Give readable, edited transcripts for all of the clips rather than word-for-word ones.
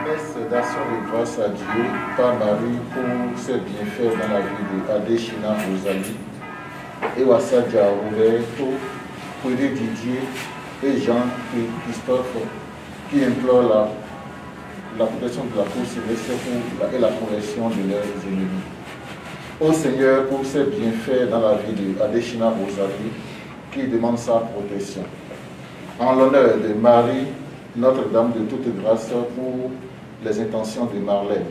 messe d'action de grâce à Dieu par Marie pour ses bienfaits dans la vie de Adeshina Rosalie et Wassadia Roberto, Prédé Didier et Jean-Christophe qui implorent la protection de la cour céleste et la conversion de leurs ennemis. Ô Seigneur, pour ses bienfaits dans la vie de Adeshina Rosalie qui demande sa protection. En l'honneur de Marie, Notre-Dame de toute grâce pour les intentions de Marlène.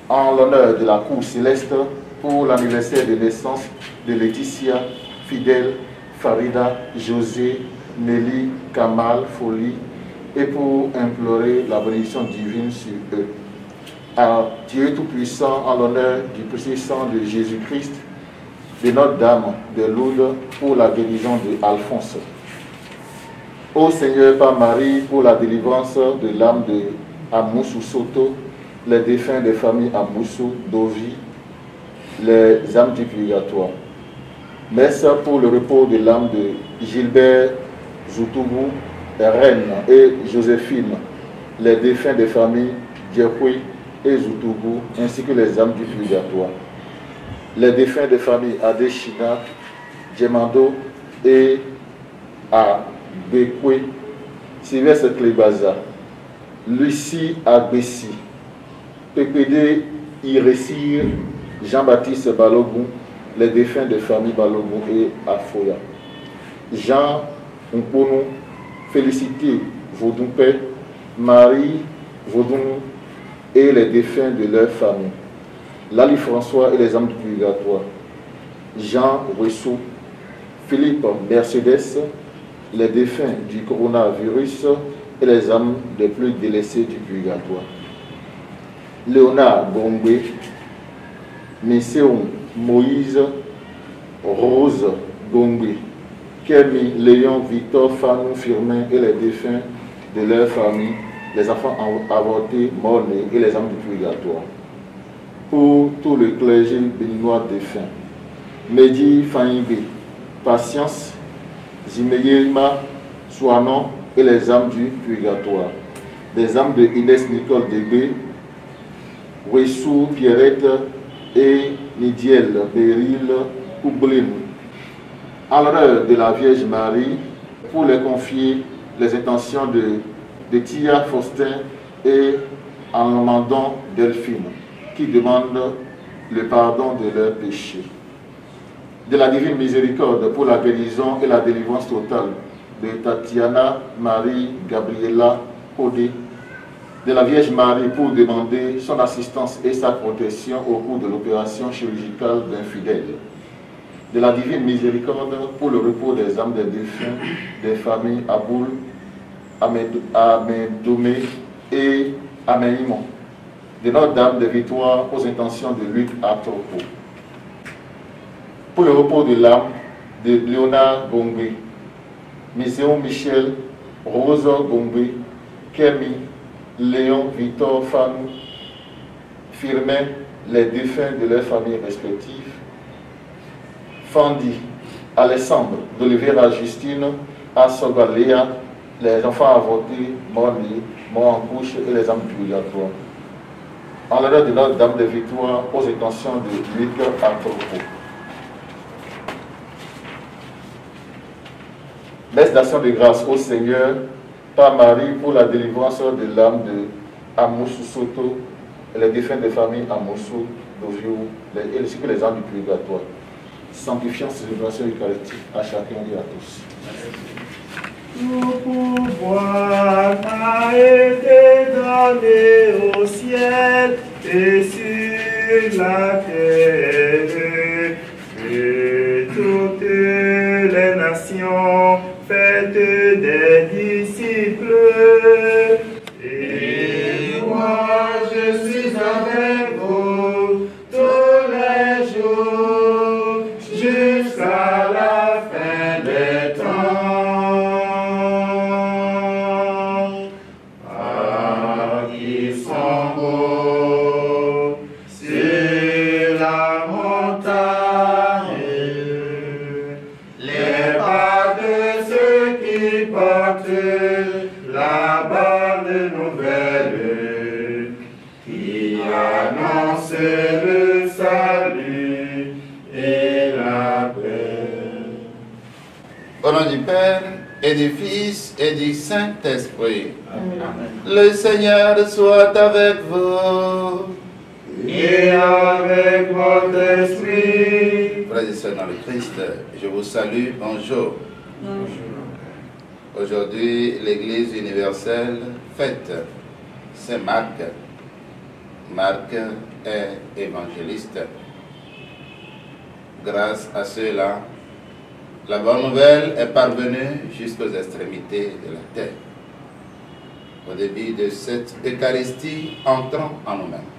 En l'honneur de la cour céleste pour l'anniversaire de naissance de Laetitia, Fidèle, Farida, José, Nelly, Kamal, Folie, et pour implorer la bénédiction divine sur eux. À Dieu Tout-Puissant, en l'honneur du précieux sang de Jésus-Christ, de Notre-Dame de Lourdes pour la guérison de Alphonse. Ô Seigneur, par Marie, pour la délivrance de l'âme de Amoussou Soto, les défunts des familles Amoussou, Dovi, les âmes du purgatoire. Messe pour le repos de l'âme de Gilbert Zoutoubou, Reine et Joséphine, les défunts des familles Diekoui et Zoutoubou, ainsi que les âmes du purgatoire. Les défunts des familles Adeshina, Djemando et Bekwe, Sylvestre Clébaza, Lucie Agbessi, PPD Iressir, Jean-Baptiste Balogun, les défunts de famille Balogun et Afoya. Jean Mponou, Félicité Vaudoumpé, Marie Vaudounou et les défunts de leur famille. Lali François et les âmes du purgatoire. Jean Ressou, Philippe Mercedes, les défunts du coronavirus et les âmes des plus délaissés du purgatoire. Léonard Bombé, Messéon Moïse, Rose Bombé, Kémy, Léon, Victor, Fanou, Firmin et les défunts de leur famille, les enfants avortés, morts-nés et les âmes du purgatoire. Pour tout le clergé béninois défunt, Mehdi Faïmbé, Patience, Zimeyema, Soanon et les âmes du purgatoire. Des âmes de Inès Nicole Débé, Wessou Pierrette et Nidiel Beryl Koublin. En l'honneur de la Vierge Marie, pour les confier les intentions de Tia Faustin et Amandon Delphine, qui demandent le pardon de leurs péchés. De la divine miséricorde pour la guérison et la délivrance totale de Tatiana Marie Gabriela Kodé, de la Vierge Marie pour demander son assistance et sa protection au cours de l'opération chirurgicale d'un fidèle. De la divine miséricorde pour le repos des âmes des défunts des familles Aboul, Amédomé et Améimon. De Notre-Dame des Victoires aux intentions de Luc Atropo. Pour le repos de l'âme de Léonard Bombé, Miséon Michel, Rose Bombé, Kémy, Léon, Victor, Fanou, Firmin, les défunts de leurs familles respectives, Fandi, Alessandre, d'Olivera Justine, Assoba Léa, les enfants avortés, morts-nés, morts en couche et les âmes purgatoires. En l'honneur de Notre-Dame des Victoires aux intentions de Luc Atropo. Messe d'action de grâce au Seigneur par Marie pour la délivrance de l'âme de Amoussou Soto et les défunts des familles Amoussou, Dovio ainsi que les âmes du purgatoire. Sanctifiant ces célébrations eucharistiques à chacun et à tous. Tout pouvoir a été donné au ciel et sur la terre, et toutes les nations faites des disciples. Et moi je suis avec vous tous les jours jusqu'à la fin des temps. La bonne nouvelle c'est le salut et la paix. Au nom du Père, et du Fils, et du Saint-Esprit. Le Seigneur soit avec vous. Et avec votre esprit. Frères et sœurs dans le Christ, je vous salue, bonjour. Aujourd'hui, l'Église universelle fête Saint Marc. Marc est évangéliste. Grâce à cela, la bonne nouvelle est parvenue jusqu'aux extrémités de la terre. Au début de cette Eucharistie, entrons en nous-mêmes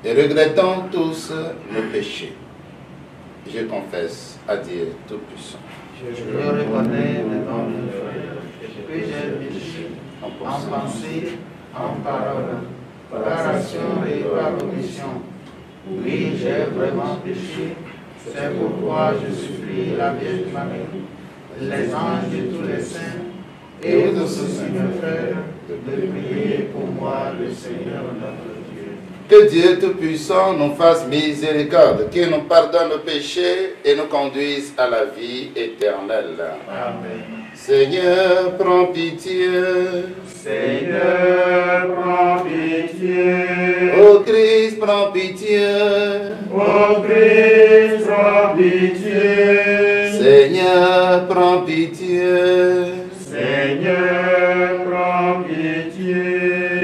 et regrettons tous nos péchés. Je confesse à Dieu Tout-Puissant. Je reconnais devant mes frères que j'ai péché en pensée, en parole, par action et par omission. Oui, j'ai vraiment péché. C'est pourquoi je supplie la Vierge Marie, les anges et tous les saints, et vous aussi mes frères, de prier pour moi, le Seigneur notre Dieu. Que Dieu Tout-Puissant nous fasse miséricorde, qu'il nous pardonne nos péchés et nous conduise à la vie éternelle. Amen. Seigneur, prends pitié. Seigneur, prends pitié. Ô Christ, prends pitié. Ô Christ, prends pitié. Seigneur, prends pitié. Seigneur, prends pitié.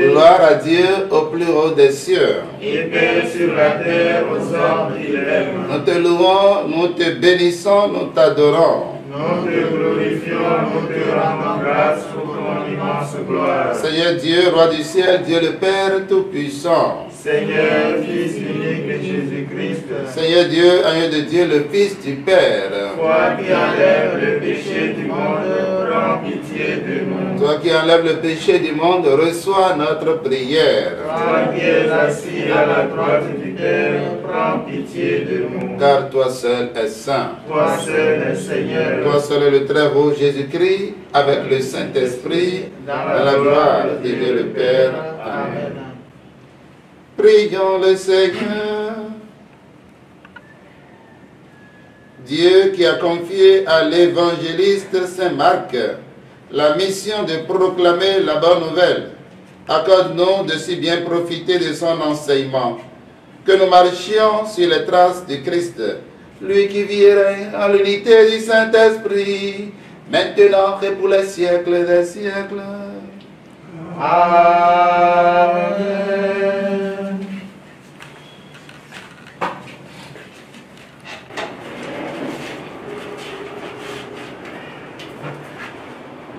Gloire à Dieu au plus haut des cieux. Et paix sur la terre aux hommes qui l'aiment. Nous te louons, nous te bénissons, nous t'adorons. Nous te glorifions, nous te rendons grâce pour ton immense gloire. Seigneur Dieu, Roi du ciel, Dieu le Père Tout-Puissant. Seigneur, Fils unique de Jésus-Christ. Seigneur Dieu, agneau de Dieu, le Fils du Père. Toi qui enlèves le péché du monde, prends pitié de nous. Toi qui enlèves le péché du monde, reçois notre prière. Toi qui es assis à la droite du Père, prends pitié de nous. Car toi seul es saint. Toi seul est Seigneur. Toi seul est le très beau Jésus-Christ, avec le Saint-Esprit, dans la gloire de Dieu le Père. Amen. Prions le Seigneur. Dieu qui a confié à l'évangéliste Saint Marc la mission de proclamer la bonne nouvelle, accorde-nous de si bien profiter de son enseignement, que nous marchions sur les traces de Christ, lui qui vit et règne en l'unité du Saint-Esprit, maintenant et pour les siècles des siècles. Amen.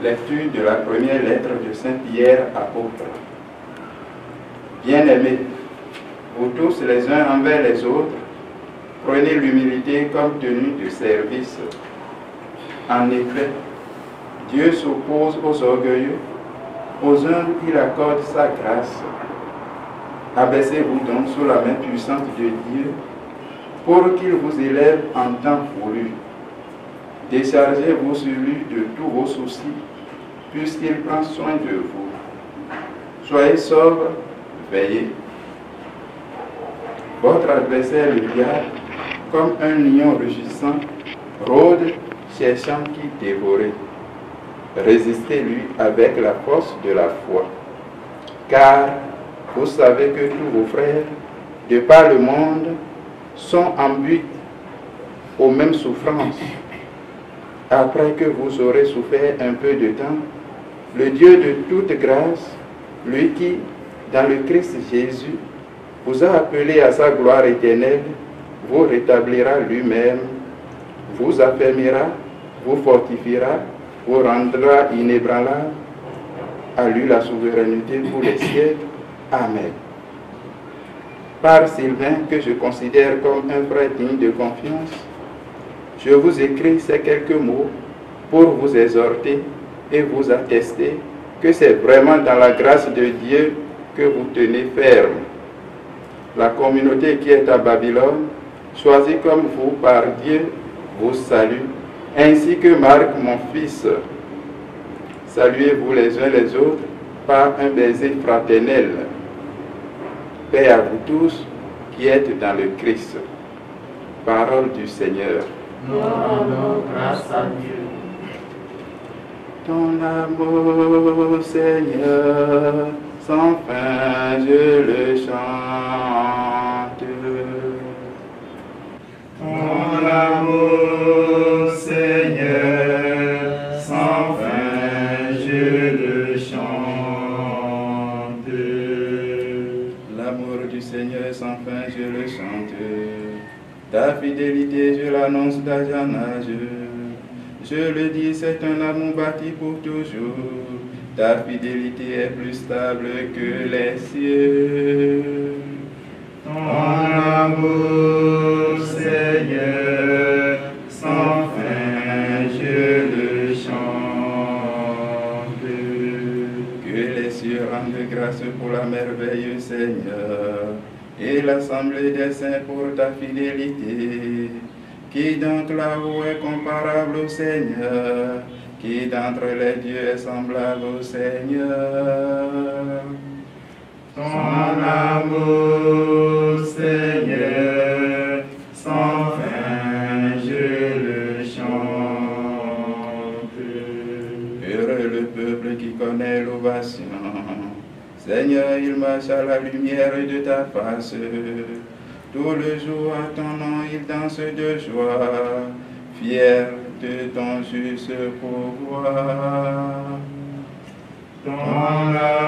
Lecture de la première lettre de Saint Pierre, apôtre. Bien-aimés, vous tous les uns envers les autres, prenez l'humilité comme tenue de service. En effet, Dieu s'oppose aux orgueilleux, aux humbles il accorde sa grâce. Abaissez-vous donc sous la main puissante de Dieu, pour qu'il vous élève en temps voulu. Déchargez-vous sur lui de tous vos soucis, puisqu'il prend soin de vous. Soyez sobre, veillez. Votre adversaire, le diable, comme un lion rugissant, rôde, cherchant qui dévorer. Résistez-lui avec la force de la foi. Car vous savez que tous vos frères, de par le monde, sont en but aux mêmes souffrances. Après que vous aurez souffert un peu de temps, le Dieu de toute grâce, lui qui, dans le Christ Jésus, vous a appelé à sa gloire éternelle, vous rétablira lui-même, vous affermira, vous fortifiera, vous rendra inébranlable. À lui la souveraineté pour les siècles. Amen. Par Sylvain, que je considère comme un frère digne de confiance, je vous écris ces quelques mots pour vous exhorter et vous attester que c'est vraiment dans la grâce de Dieu que vous tenez ferme. La communauté qui est à Babylone, choisie comme vous par Dieu, vous salue, ainsi que Marc, mon fils. Saluez-vous les uns les autres par un baiser fraternel. Paix à vous tous, qui êtes dans le Christ. Parole du Seigneur. Nous rendons grâce à Dieu. Ton amour, Seigneur, sans fin je le chante. Ton amour, Seigneur, sans fin je le chante. L'amour du Seigneur sans fin je le chante. Ta fidélité je l'annonce d'âge en âge. Je le dis, c'est un amour bâti pour toujours. Ta fidélité est plus stable que les cieux. Ton amour, Seigneur, sans fin je le chante. Que les cieux rendent grâce pour la merveille, Seigneur, et l'assemblée des saints pour ta fidélité. Qui donc là-haut est comparable au Seigneur? Qui d'entre les dieux est semblable au Seigneur? Ton amour, Seigneur, sans fin je le chante. Heureux le peuple qui connaît l'ovation. Seigneur, il marche à la lumière de ta face. Tout le jour à ton nom, il danse de joie, fier de ton juste pouvoir. Ton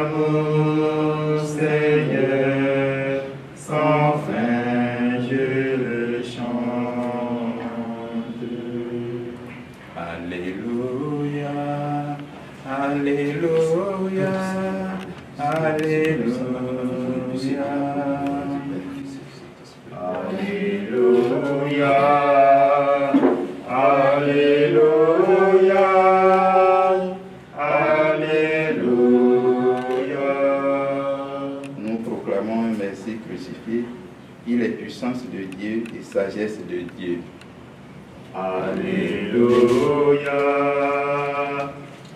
amour, Seigneur, sans fin je le chante. Alléluia, Alléluia, Alléluia. Alléluia, Alléluia, Alléluia. Nous proclamons un Messie crucifié. Il est puissance de Dieu et sagesse de Dieu. Alléluia,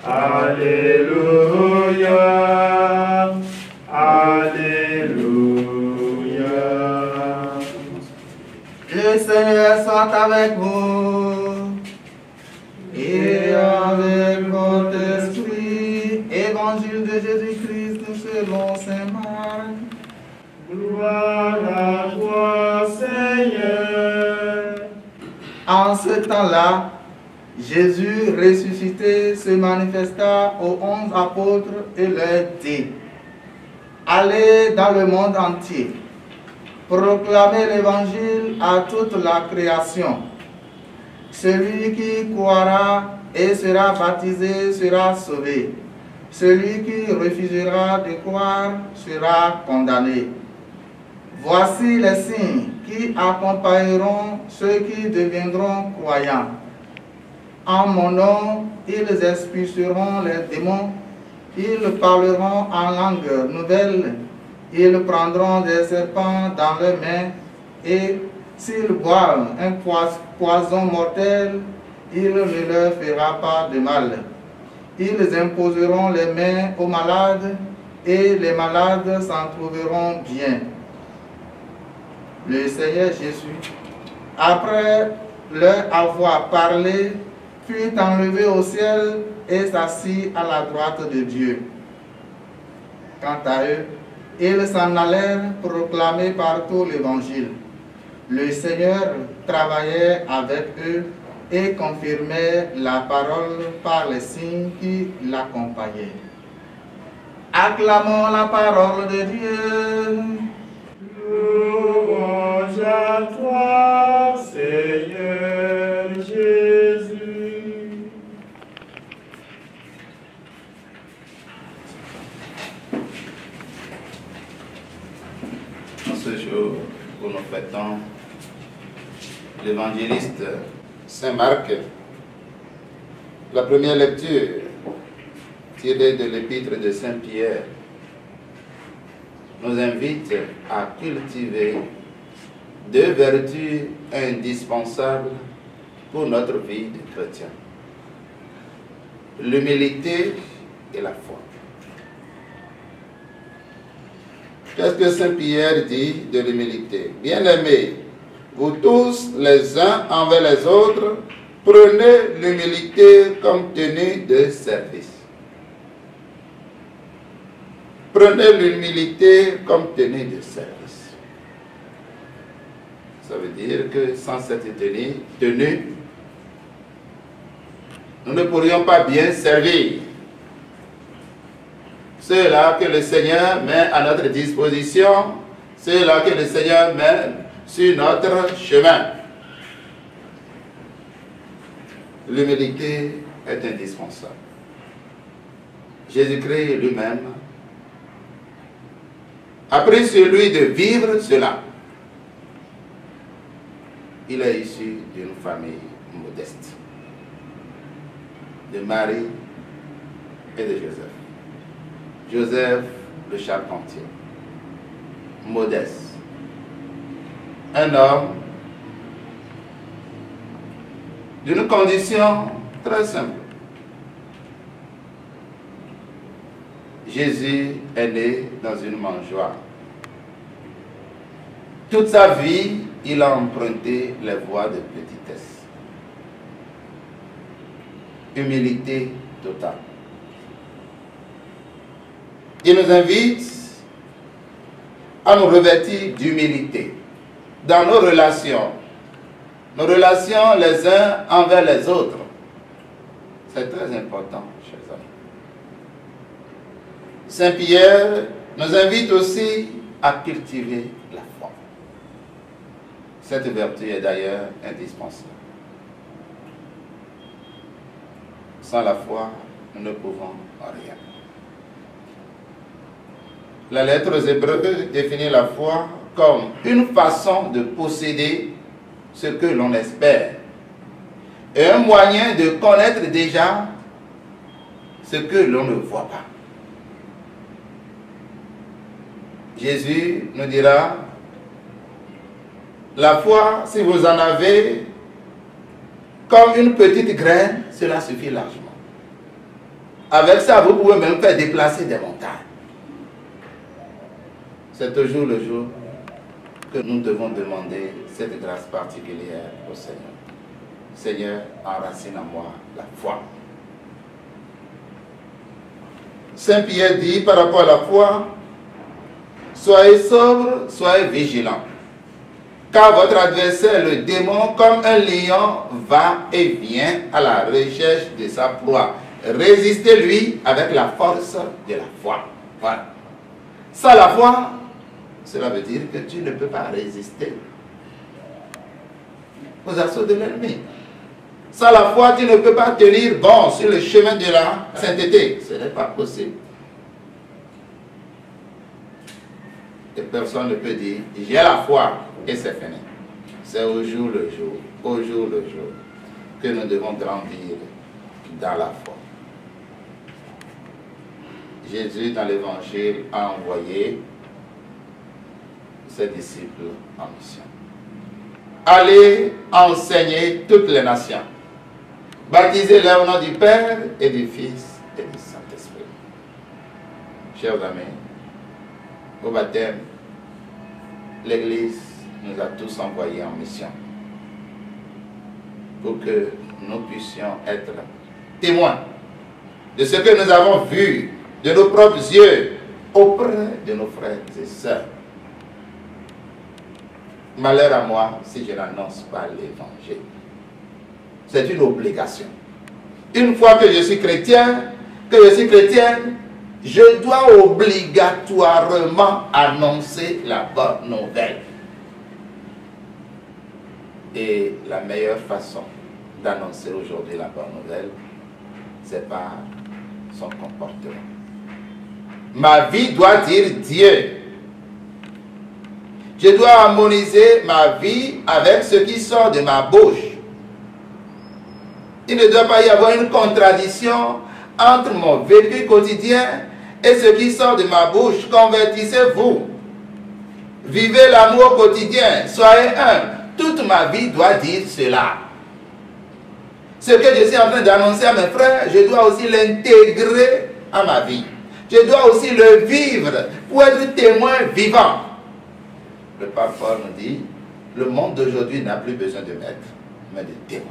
Alléluia, Alléluia. Le Seigneur soit avec vous et avec votre esprit. Évangile de Jésus-Christ selon saint Marc. Gloire à toi, Seigneur. En ce temps-là, Jésus ressuscité se manifesta aux 11 apôtres et leur dit: Allez dans le monde entier, proclamez l'évangile à toute la création. Celui qui croira et sera baptisé sera sauvé. Celui qui refusera de croire sera condamné. Voici les signes qui accompagneront ceux qui deviendront croyants. En mon nom, ils expulseront les démons, ils parleront en langue nouvelle, ils prendront des serpents dans leurs mains, et s'ils boivent un poison mortel, il ne leur fera pas de mal. Ils imposeront les mains aux malades, et les malades s'en trouveront bien. Le Seigneur Jésus, après leur avoir parlé, fut enlevé au ciel et s'assit à la droite de Dieu. Quant à eux, ils s'en allèrent proclamer partout l'Évangile. Le Seigneur travaillait avec eux et confirmait la parole par les signes qui l'accompagnaient. Acclamons la parole de Dieu. Louange à toi, Seigneur Jésus. En ce jour où nous fêtons l'évangéliste Saint Marc, la première lecture tirée de l'épître de Saint Pierre nous invite à cultiver deux vertus indispensables pour notre vie de chrétien: l'humilité et la foi. Qu'est-ce que Saint Pierre dit de l'humilité? Bien-aimés, vous tous, les uns envers les autres, prenez l'humilité comme tenue de service. Prenez l'humilité comme tenue de service. Ça veut dire que sans cette tenue, nous ne pourrions pas bien servir ceux-là que le Seigneur met à notre disposition, ceux-là que le Seigneur met sur notre chemin. L'humilité est indispensable. Jésus-Christ lui-même a pris sur lui de vivre cela. Il est issu d'une famille modeste, de Marie et de Joseph. Joseph le charpentier, modeste, un homme d'une condition très simple. Jésus est né dans une mangeoire. Toute sa vie, il a emprunté les voies de petitesse. Humilité totale. Il nous invite à nous revêtir d'humilité dans nos relations les uns envers les autres. C'est très important, chers amis. Saint Pierre nous invite aussi à cultiver la foi. Cette vertu est d'ailleurs indispensable. Sans la foi, nous ne pouvons rien. La lettre aux Hébreux définit la foi comme une façon de posséder ce que l'on espère et un moyen de connaître déjà ce que l'on ne voit pas. Jésus nous dira, la foi, si vous en avez comme une petite graine, cela suffit largement. Avec ça, vous pouvez même faire déplacer des montagnes. C'est toujours le jour que nous devons demander cette grâce particulière au Seigneur. Seigneur, enracine en moi la foi. Saint Pierre dit par rapport à la foi, soyez sobres, soyez vigilants. Car votre adversaire, le démon, comme un lion, va et vient à la recherche de sa proie. Résistez-lui avec la force de la foi. Voilà. Sans la foi, cela veut dire que tu ne peux pas résister aux assauts de l'ennemi. Sans la foi, tu ne peux pas tenir bon sur le chemin de la sainteté. Ce n'est pas possible. Et personne ne peut dire, j'ai la foi et c'est fini. C'est au jour le jour que nous devons grandir dans la foi. Jésus, dans l'évangile, a envoyé ses disciples en mission. Allez enseigner toutes les nations. Baptisez-les au nom du Père et du Fils et du Saint-Esprit. Chers amis, au baptême, l'Église nous a tous envoyés en mission pour que nous puissions être témoins de ce que nous avons vu de nos propres yeux auprès de nos frères et sœurs. Malheur à moi si je n'annonce pas l'évangile. C'est une obligation. Une fois que je suis chrétien, chrétienne, je dois obligatoirement annoncer la bonne nouvelle. Et la meilleure façon d'annoncer aujourd'hui la bonne nouvelle, c'est par son comportement. Ma vie doit dire Dieu. Je dois harmoniser ma vie avec ce qui sort de ma bouche. Il ne doit pas y avoir une contradiction entre mon vécu quotidien et ce qui sort de ma bouche. Convertissez-vous. Vivez l'amour quotidien. Soyez humble. Toute ma vie doit dire cela. Ce que je suis en train d'annoncer à mes frères, je dois aussi l'intégrer à ma vie. je dois aussi le vivre pour être témoin vivant. Le pape Paul nous dit, le monde d'aujourd'hui n'a plus besoin de maîtres, mais de témoins.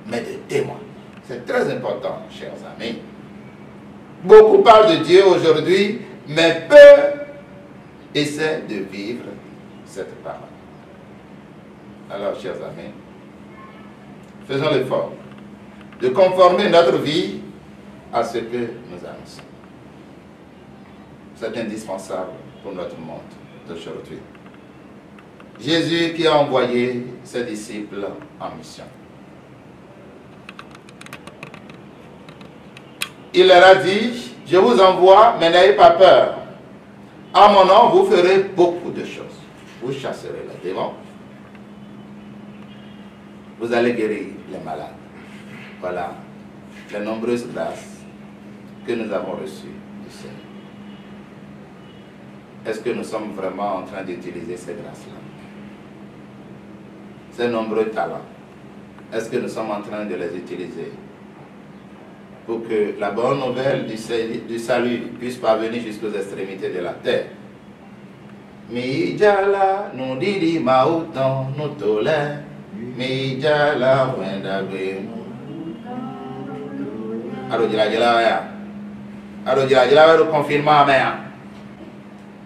Mais de témoins. C'est très important, chers amis. Beaucoup parlent de Dieu aujourd'hui, mais peu essaient de vivre cette parole. Alors, chers amis, faisons l'effort de conformer notre vie à ce que nous annonçons. C'est indispensable pour notre monde d'aujourd'hui. Jésus qui a envoyé ses disciples en mission. Il leur a dit, je vous envoie, mais n'ayez pas peur. En mon nom, vous ferez beaucoup de choses. Vous chasserez les démons. Vous allez guérir les malades. Voilà les nombreuses grâces que nous avons reçues du Seigneur. Est-ce que nous sommes vraiment en train d'utiliser ces grâces-là? Ces nombreux talents, est-ce que nous sommes en train de les utiliser pour que la bonne nouvelle du salut puisse parvenir jusqu'aux extrémités de la terre? Mijala nous didi maoutan nous tolè, mijala wendagwe. Alo jila ya, alo jila ya confirmant ya.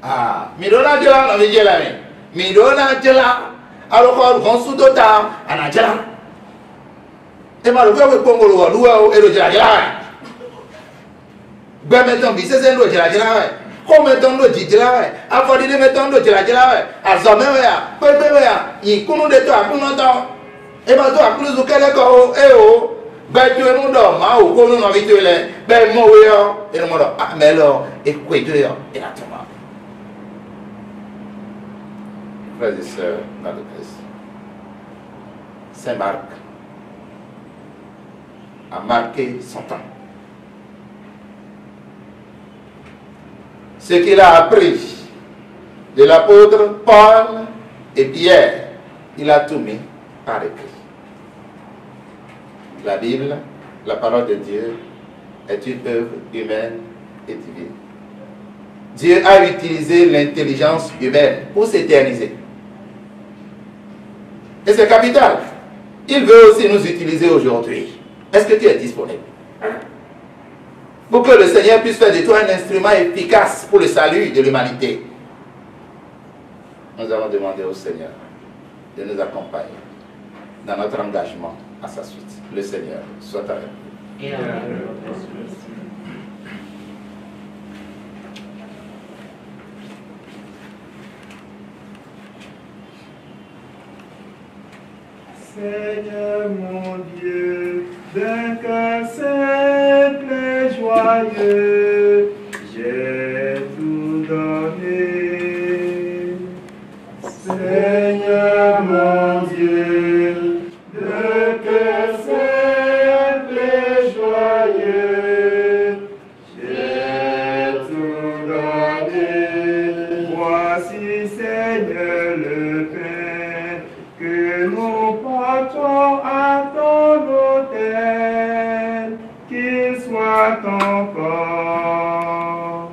Ah, midona jila no mijela mi, midona jila, alo ko konsulta anajela. Ema lo gbe pongolo wa luwa o ero jila ya. Gbe meton bi sese ndo jila ya. Ko meton ndo jila ya. Afodi de meton ndo jila ya. Azome ya, pepe ya, ikunu de to akunu to. Ema to akunu zu kele ko o e o. Gbe tu enu do ma o ko nu no bi tu le. Gbe mo we yo, enu mo do amelo e kwe tu yo, e la toma. Frères et sœurs dans le Christ, Saint Marc a marqué son temps. Ce qu'il a appris de l'apôtre Paul et Pierre, il a tout mis par écrit. La Bible, la parole de Dieu, est une œuvre humaine et divine. Dieu a utilisé l'intelligence humaine pour s'éterniser. Et c'est capital. Il veut aussi nous utiliser aujourd'hui. Est-ce que tu es disponible? Pour que le Seigneur puisse faire de toi un instrument efficace pour le salut de l'humanité. Nous allons demander au Seigneur de nous accompagner dans notre engagement à sa suite. Le Seigneur soit avec nous. Seigneur mon Dieu, d'un cœur simple et joyeux, j'ai tout donné. Seigneur mon Dieu, d'un cœur simple et joyeux, j'ai tout donné. Voici, Seigneur, le pain que nous portons à ton autel, qu'il soit ton corps.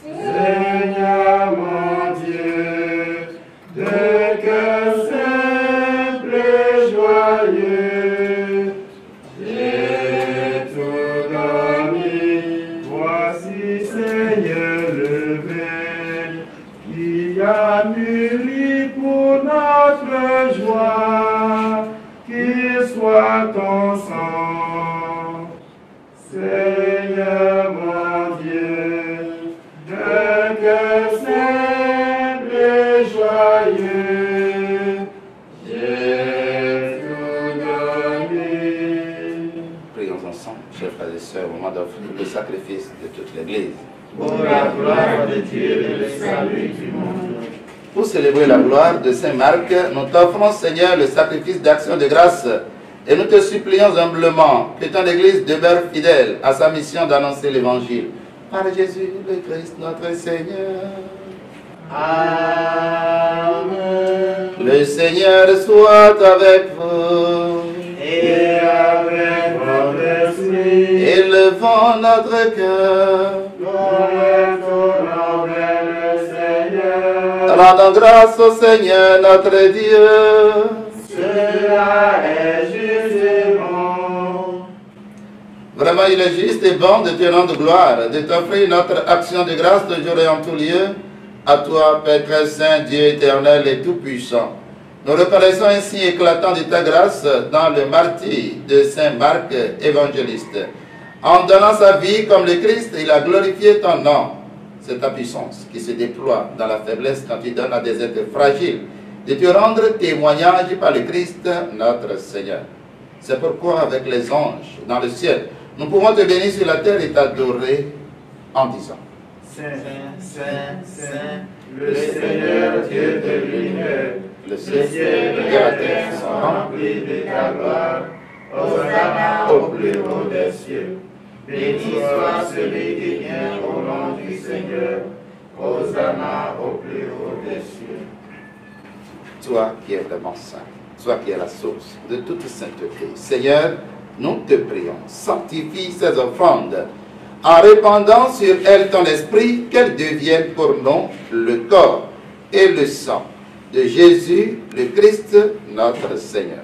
Seigneur mon Dieu, de cœur simple et joyeux, j'ai tout donné. Voici, Seigneur, le vin qui a mûri pour notre joie, qu'il soit ton sang. Seigneur mon Dieu, d'un cœur simple et joyeux, j'ai tout donné. Prions ensemble, chers frères et sœurs, au moment d'offrir le sacrifice de toute l'Église. Pour la gloire de Dieu et le salut du monde. Pour célébrer la gloire de Saint Marc, nous t'offrons, Seigneur, le sacrifice d'action de grâce et nous te supplions humblement que ton Église demeure fidèle à sa mission d'annoncer l'Évangile. Par Jésus le Christ, notre Seigneur. Amen. Le Seigneur soit avec vous. Et avec votre esprit. Élevons Élevons notre cœur. Rendons grâce au Seigneur notre Dieu. Cela est juste et bon. Vraiment, il est juste et bon de te rendre gloire, de t'offrir notre action de grâce toujours et en tout lieu. À toi, Père très saint, Dieu éternel et tout-puissant. Nous reconnaissons ainsi éclatant de ta grâce dans le martyre de Saint Marc évangéliste. En donnant sa vie comme le Christ, il a glorifié ton nom. C'est ta puissance qui se déploie dans la faiblesse quand tu donnes à des êtres fragiles de te rendre témoignage par le Christ notre Seigneur. C'est pourquoi avec les anges dans le ciel, nous pouvons te bénir sur la terre et t'adorer en disant: Saint, Saint, Saint, le Seigneur Dieu de l'univers, le les cieux et la terre sont remplis de ta gloire. Hosanna au plus haut des cieux. Béni soit celui qui vient au nom du Seigneur. Hosanna au plus haut des cieux. Toi qui es vraiment saint, toi qui es la source de toute sainteté, Seigneur, nous te prions, sanctifie ces offrandes en répandant sur elles ton esprit, qu'elles deviennent pour nous le corps et le sang de Jésus, le Christ, notre Seigneur.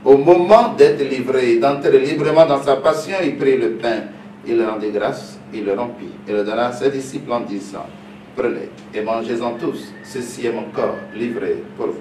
Au moment d'être livré, d'entrer librement dans sa passion, il prit le pain, il rendit grâce, il le rompit, et le donna à ses disciples en disant: prenez et mangez-en tous, ceci est mon corps livré pour vous.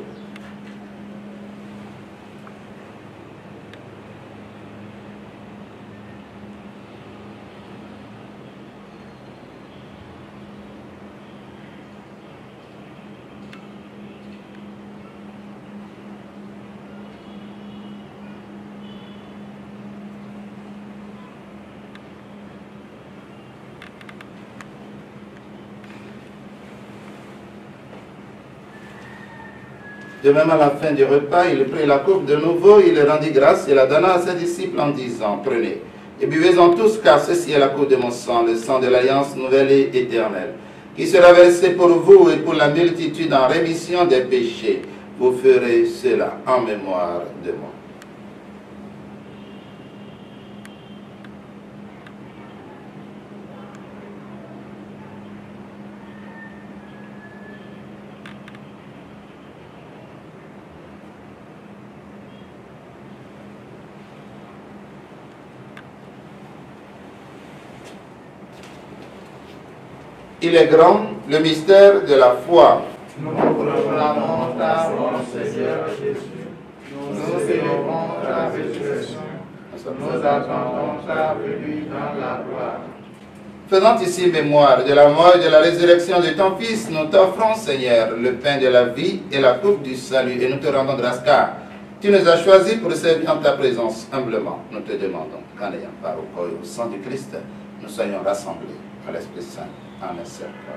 De même, à la fin du repas, il prit la coupe de nouveau, il rendit grâce et la donna à ses disciples en disant: prenez et buvez-en tous, car ceci est la coupe de mon sang, le sang de l'alliance nouvelle et éternelle, qui sera versé pour vous et pour la multitude en rémission des péchés. Vous ferez cela en mémoire de moi. Il est grand, le mystère de la foi. Nous proclamons ta mort, Seigneur Jésus. Nous célébrons ta résurrection. Nous attendons ta venue dans la gloire. Faisant ici mémoire de la mort et de la résurrection de ton Fils, nous t'offrons, Seigneur, le pain de la vie et la coupe du salut, et nous te rendons grâce car tu nous as choisis pour servir en ta présence humblement. Nous te demandons qu'en ayant part au corps et au sang du Christ, nous soyons rassemblés à l'Esprit Saint en un seul corps.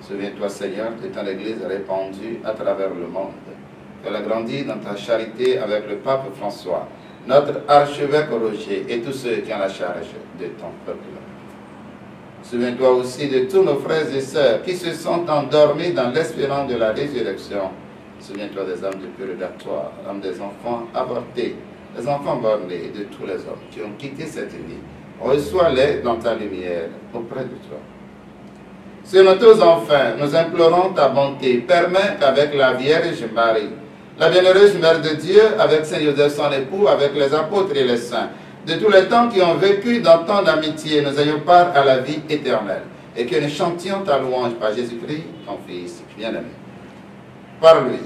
Souviens-toi, Seigneur, de ton Église répandue à travers le monde. Elle a grandi dans ta charité avec le pape François, notre archevêque Roger et tous ceux qui ont la charge de ton peuple. Souviens-toi aussi de tous nos frères et sœurs qui se sont endormis dans l'espérance de la résurrection. Souviens-toi des âmes du purgatoire, âmes des enfants avortés, des enfants bornés et de tous les hommes qui ont quitté cette vie. Reçois-les dans ta lumière auprès de toi. Sur nous tous enfin, nous implorons ta bonté. Permets qu'avec la Vierge Marie, la bienheureuse Mère de Dieu, avec Saint Joseph son époux, avec les apôtres et les saints, de tous les temps qui ont vécu dans tant d'amitié, nous ayons part à la vie éternelle, et que nous chantions ta louange par Jésus-Christ, ton Fils bien-aimé. Par lui,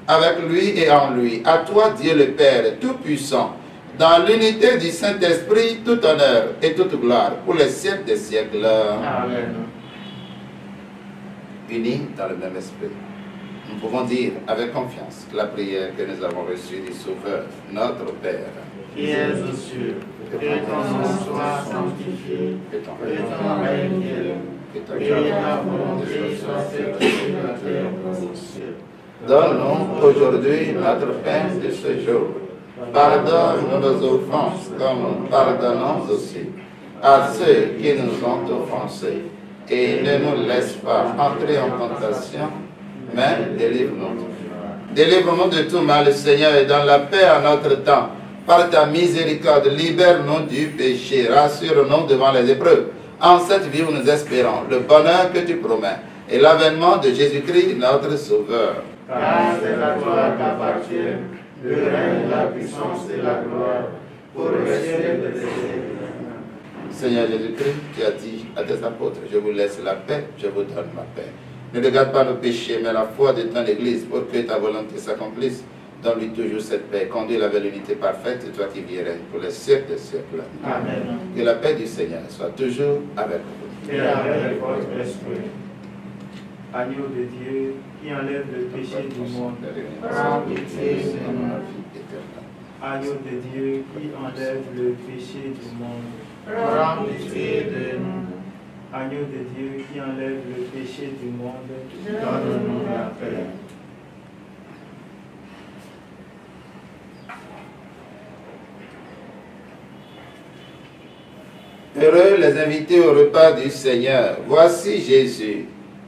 avec lui et en lui, à toi Dieu le Père Tout-Puissant, dans l'unité du Saint-Esprit, tout honneur et toute gloire, pour les siècles des siècles. Amen. Unis dans le même esprit, nous pouvons dire avec confiance la prière que nous avons reçue du Sauveur, notre Père. Qui es aux cieux, que ton nom soit sanctifié, Que ton que ton règne vienne, que ta que ta volonté soit faite sur la terre comme au ciel. Donne-nous aujourd'hui notre pain de ce jour. Pardonne-nous nos offenses comme nous pardonnons aussi à ceux qui nous ont offensés. Et ne nous laisse pas entrer en tentation, mais délivre-nous. Délivre-nous de tout mal, Seigneur, et donne la paix à notre temps. Par ta miséricorde, libère-nous du péché, rassure-nous devant les épreuves. En cette vie où nous espérons le bonheur que tu promets et l'avènement de Jésus-Christ, notre Sauveur. Car c'est à toi qu'appartient le règne, la puissance et la gloire pour le siècle des siècles. Seigneur Jésus-Christ, tu as dit à tes apôtres, je vous laisse la paix, je vous donne ma paix. Ne regarde pas nos péchés, mais la foi de ton Église pour que ta volonté s'accomplisse. Donne-lui toujours cette paix, conduis-la vers l'unité parfaite, et toi qui vis règne pour les siècles des siècles. Amen. Que la paix du Seigneur soit toujours avec vous. Et avec votre esprit. Agneau de Dieu qui enlève le péché du monde. Prends pitié de nous. Agneau de Dieu qui enlève le péché du monde. Prends pitié de nous. Agneau de Dieu qui enlève le péché du monde. Donne-nous la paix. Heureux les invités au repas du Seigneur. Voici Jésus,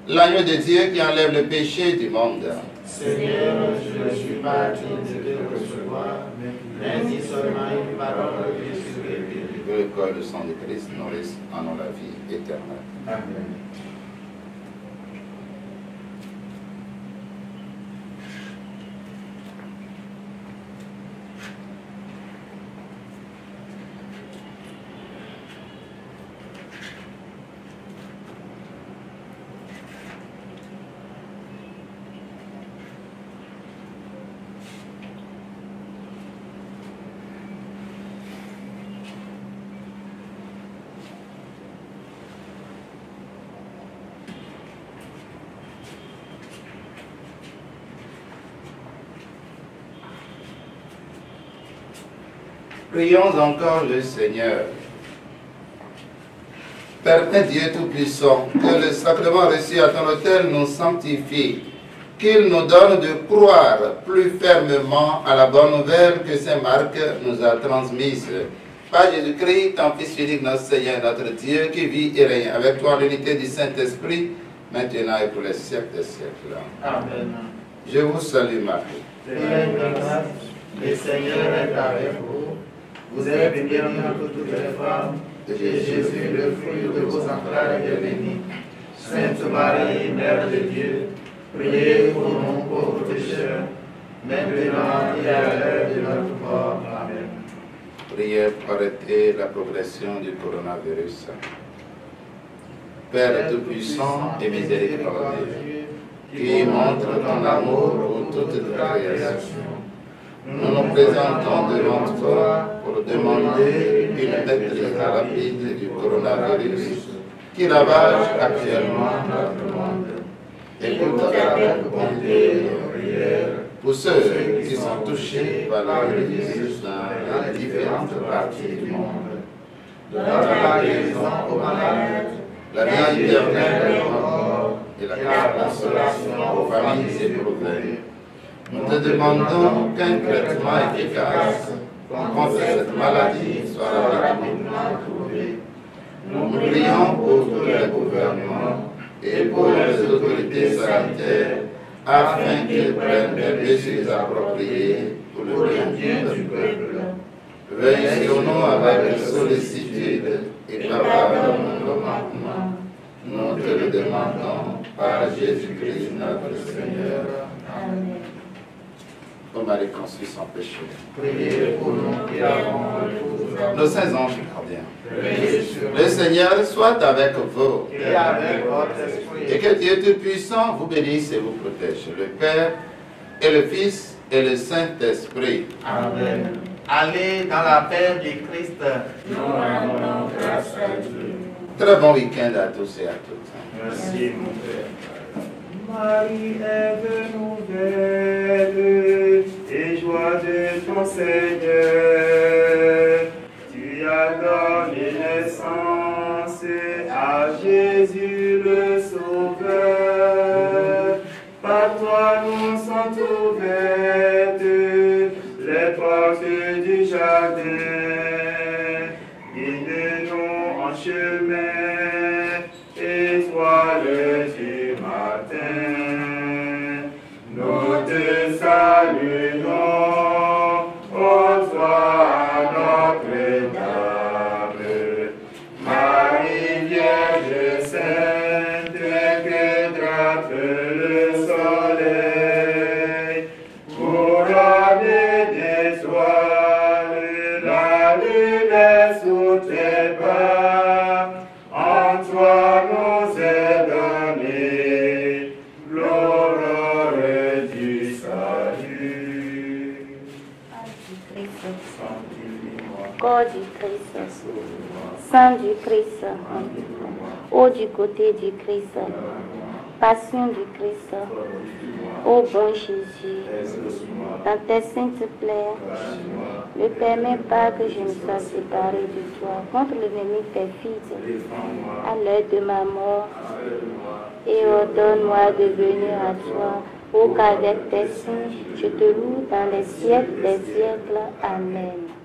l'agneau de Dieu qui enlève le péché du monde. Seigneur, je ne suis pas digne de te recevoir, mais dis seulement une parole que je serai guéri. Que le corps et le sang de Christ nourrissent en nous la vie éternelle. Amen. Prions encore le Seigneur. Père Dieu Tout-Puissant, que le sacrement reçu à ton autel nous sanctifie, qu'il nous donne de croire plus fermement à la bonne nouvelle que Saint Marc nous a transmise. Par Jésus-Christ, ton Fils unique, notre Seigneur, notre Dieu, qui vit et règne avec toi en l'unité du Saint-Esprit, maintenant et pour les siècles des siècles. Amen. Je vous salue, Marie. Pleine de grâce, le Seigneur est avec vous. Vous êtes bénie entre toutes les femmes, et Jésus, le fruit de vos entrailles, est béni. Sainte Marie, Mère de Dieu, priez pour nous pauvres pécheurs, maintenant et à l'heure de notre mort. Amen. Priez pour arrêter la progression du coronavirus. Père Tout-Puissant et miséricordieux, qui montre ton amour pour toute ta création, nous nous présentons devant toi pour demander une maîtrise rapide du coronavirus qui ravage actuellement notre monde. Écoute avec bonté nos prières pour ceux qui sont touchés par le virus dans les différentes parties du monde. Donne la guérison aux malades, La vie éternelle aux morts et la consolation aux familles éprouvées. Nous te demandons qu'un traitement efficace contre cette maladie soit rapidement trouvé. Nous prions pour tous les gouvernements et pour les autorités sanitaires afin qu'ils prennent des mesures appropriées pour le bien du peuple. Veille sur nous avec sollicitude et pardonne-nous nos manquements. Nous te le demandons par Jésus-Christ notre Seigneur. Amen. Ô Marie conçue sans péché, priez pour nous qui avons le nos saints anges gardiens, priez sur le Seigneur soit avec vous et avec votre esprit. et que Dieu Tout-Puissant vous bénisse et vous protège, le Père et le Fils et le Saint-Esprit. Amen. Allez dans la paix du Christ. Nous rendons grâce à Dieu. Très bon week-end à tous et à toutes. Merci, mon Père. Marie est de nouvelles et joie de ton Seigneur. Tu as donné naissance à Jésus le Sauveur. Par toi nous sont ouvertes les portes du jardin. Guide-nous en chemin, étoile du matin. Nous te saluons, ô toi tes pas. En toi nous est donné l'aurore du salut. Corps du Christ, sang du Christ, eau du côté du Christ, passion du Christ, ô bon Jésus, dans tes saintes plaies, ne permets pas que je me sois séparé de toi contre l'ennemi perfide à l'heure de ma mort, et ordonne-moi de venir à toi, ô qu'avec tes saints, je te loue dans les siècles des siècles. Amen.